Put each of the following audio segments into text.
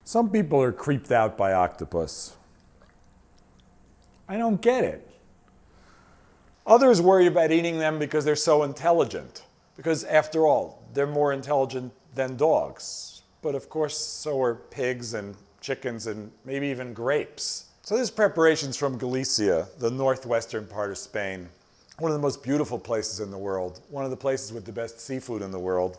Some people are creeped out by octopus. I don't get it. Others worry about eating them because they're so intelligent. Because after all, they're more intelligent than dogs. But of course, so are pigs and chickens and maybe even grapes. So this preparation's from Galicia, the northwestern part of Spain. One of the most beautiful places in the world. One of the places with the best seafood in the world.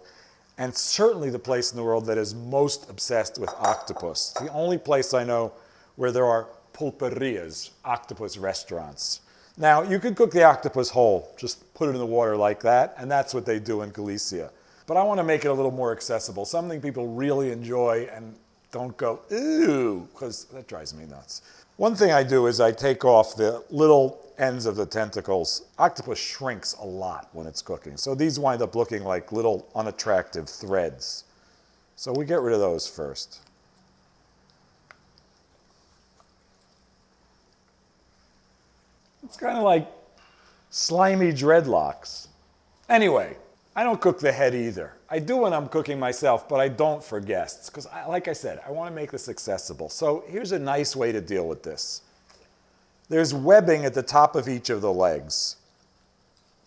And certainly the place in the world that is most obsessed with octopus. The only place I know where there are pulperias, octopus restaurants. Now, you could cook the octopus whole, just put it in the water like that, and that's what they do in Galicia. But I want to make it a little more accessible, something people really enjoy and don't go, ooh, because that drives me nuts. One thing I do is I take off the little ends of the tentacles. Octopus shrinks a lot when it's cooking, so these wind up looking like little unattractive threads. So we get rid of those first. It's kind of like slimy dreadlocks. Anyway, I don't cook the head either. I do when I'm cooking myself, but I don't for guests, because like I said, I want to make this accessible. So here's a nice way to deal with this. There's webbing at the top of each of the legs.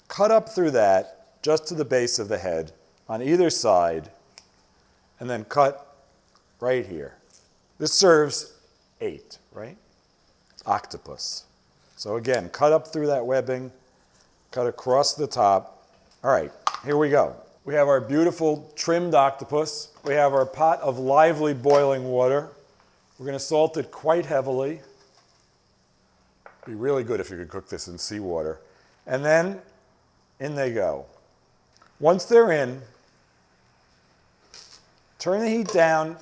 Cut up through that, just to the base of the head, on either side, and then cut right here. This serves 8, right? Octopus. So again, cut up through that webbing, cut across the top. All right, here we go. We have our beautiful trimmed octopus. We have our pot of lively boiling water. We're going to salt it quite heavily. Be really good if you could cook this in seawater. And then in they go. Once they're in, turn the heat down,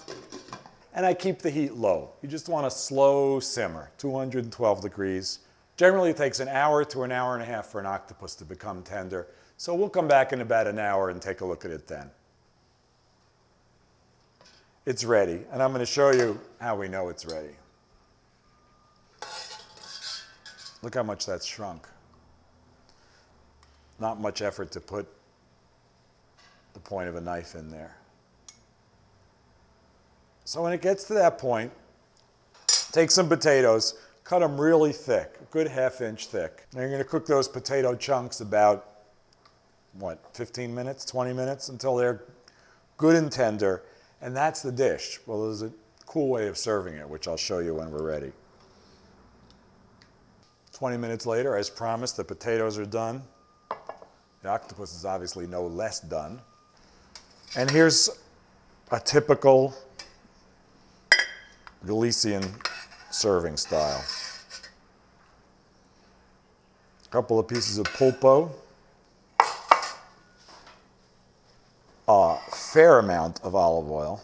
and I keep the heat low. You just want a slow simmer, 212 degrees. Generally, it takes an hour to an hour and a half for an octopus to become tender. So we'll come back in about an hour and take a look at it then. It's ready, and I'm going to show you how we know it's ready. Look how much that's shrunk. Not much effort to put the point of a knife in there. So when it gets to that point, take some potatoes, cut them really thick, a good ½ inch thick. Now you're going to cook those potato chunks about, 15 minutes, 20 minutes, until they're good and tender. And that's the dish. Well, there's a cool way of serving it, which I'll show you when we're ready. 20 minutes later, as promised, the potatoes are done. The octopus is obviously no less done. And here's a typical Galician serving style. A couple of pieces of pulpo. A fair amount of olive oil.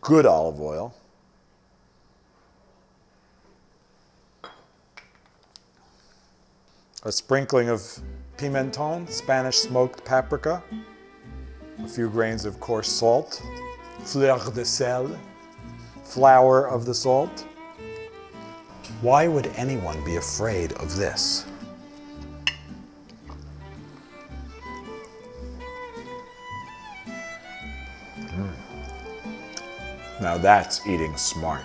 Good olive oil. A sprinkling of pimenton, Spanish smoked paprika, a few grains of coarse salt, fleur de sel, flour of the salt. Why would anyone be afraid of this? Now that's eating smart.